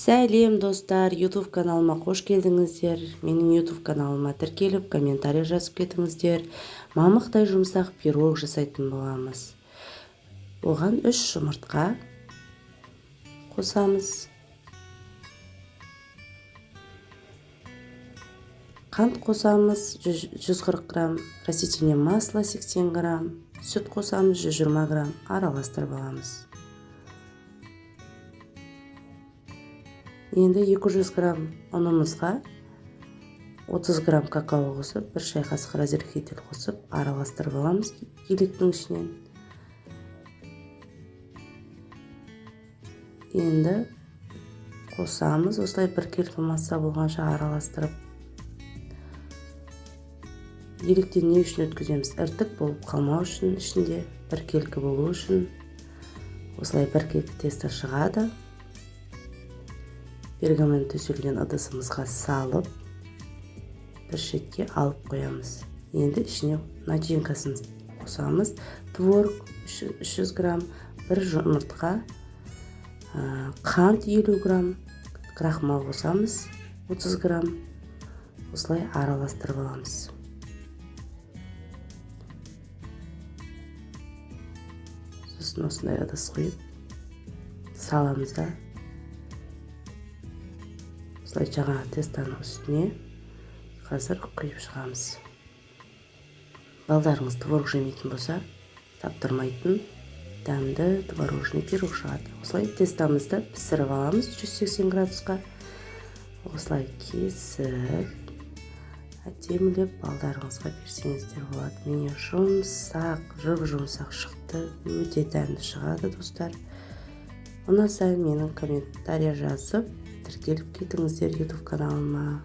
Сәлем достар, YouTube каналыма қош келдіңіздер. Менің YouTube каналыма тіркеліп, комментарий жазып кетіңіздер. Мамықтай жұмсақ пирог жасайтын боламыз. Оған 3 жұмыртқа қосамыз. Қант қосамыз 140 грамм, растительное масло 80 грамм, сүт қосамыз 120 грамм, араластырып аламыз. Енді 200 грамм ұнымызға 30 грамм какао қосып, 1 шай қасық разрыхитель қосып, араластырып аламыз електің ішінен. Енді қосамыз, осылай бір келкі масса болғанша араластырып. Електен не үшін өткіземіз? Іртік болып қалмау үшін, ішінде бір келкі болу үшін. Осылай бір келкі тесто шығады. Пергамент төселген ыдысымызға салып, бір шетке алып қоямыз. Енді ішіне начинкасын қосамыз. Творог 300 грамм, бір жұмыртқа, қант 50 грамм, крахмал қосамыз 30 грамм. Осылай араластырып аламыз. Сосын осындай ыдыс құйып саламыз да. Осылай жаңағы тестоның үстіне қазір құйып шығамыз. Балдарыңыз творог жемейтін болса, таптырмайтын дәмді творожный пирог шығады. Осылай тестомызды пісіріп аламыз 180 градусқа. Осылай кесіп, әдемілеп балдарыңызға берсеңіздер болады. Міне жұмсақ, жұмсақ шықты, өте дәмді шығады достар. Ұнаса менің комментария жазып, тіркеліп кетіңіздер YouTube каналыма.